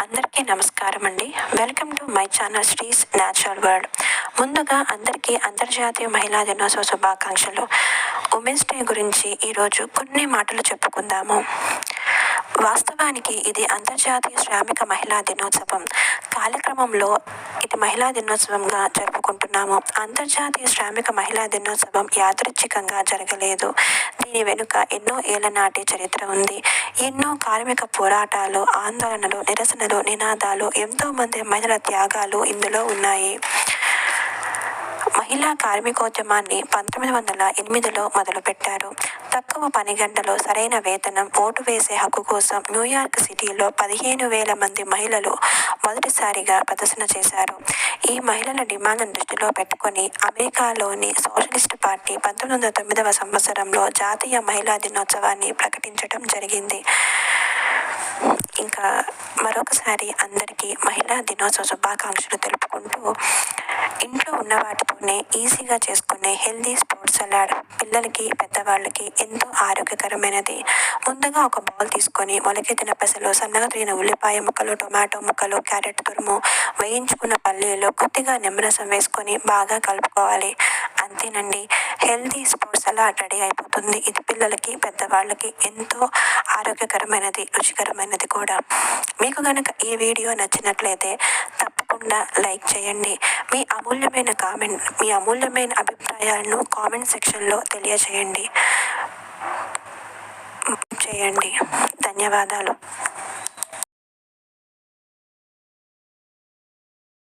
అందరికీ నమస్కారం అండి. Welcome to my channel శ్రీస్ natural world. ముందుగా అందరికీ అంతర్జాతీయ మహిళా దినోత్సవ శుభాకాంక్షలు. ఉమెన్స్ డే గురించి ఈరోజు కొన్ని మాటలు చెప్పుకుందాము. వాస్తవానికి ఇది అంతర్జాతీయ శ్రామిక మహిళా దినోత్సవం. కాలక్రమంలో ఇది మహిళా దినోత్సవంగా జరుపుకుంటున్నాము. అంతర్జాతీయ శ్రామిక మహిళా దినోత్సవం యాదృచ్ఛికంగా జరగలేదు. దీని వెనుక ఎన్నో ఏళ్ల నాటి చరిత్ర ఉంది. ఎన్నో కార్మిక పోరాటాలు, ఆందోళనలు, నిరసనలు, నినాదాలు, ఎంతో మంది మహిళల త్యాగాలు ఇందులో ఉన్నాయి. మహిళా కార్మికోద్యమాన్ని 1908లో మొదలుపెట్టారు. తక్కువ పని గంటలు, సరైన వేతనం, ఓటు వేసే హక్కు కోసం న్యూయార్క్ సిటీలో 15,000 మంది మహిళలు మొదటిసారిగా ప్రదర్శన చేశారు. ఈ మహిళల డిమాండ్లను దృష్టిలో పెట్టుకుని అమెరికాలోని సోషలిస్ట్ పార్టీ 1909వ సంవత్సరంలో జాతీయ మహిళా దినోత్సవాన్ని ప్రకటించడం జరిగింది. ఇంకా మరొకసారి అందరికీ మహిళా దినోత్సవ శుభాకాంక్షలు తెలుపుకుంటూ, ఇంట్లో ఉన్న వాటితోనే ఈజీగా చేసుకునే హెల్దీ స్ప్రౌట్ సలాడ్ పిల్లలకి, పెద్దవాళ్ళకి ఎంతో ఆరోగ్యకరమైనది. ముందుగా ఒక బౌల్ తీసుకొని మొలకెత్తిన పెసలు, సన్నగా తరిగిన ఉల్లిపాయ ముక్కలు, టొమాటో ముక్కలు, క్యారెట్ తురుము, వేయించుకున్న పల్లీలు, కొద్దిగా నిమ్మరసం వేసుకొని బాగా కలుపుకోవాలి. అంతేనండి, హెల్దీ స్ప్రౌట్ సలాడ్ రెడీ అయిపోతుంది. ఇది పిల్లలకి, పెద్దవాళ్ళకి ఎంతో ఆరోగ్యకరమైనది, రుచికరమైనది కూడా. మీకు కనుక ఈ వీడియో నచ్చినట్లయితే తప్పకుండా లైక్ చేయండి. మీ అమూల్యమైన అభిప్రాయాలను కామెంట్ సెక్షన్లో తెలియజేయండి. ధన్యవాదాలు.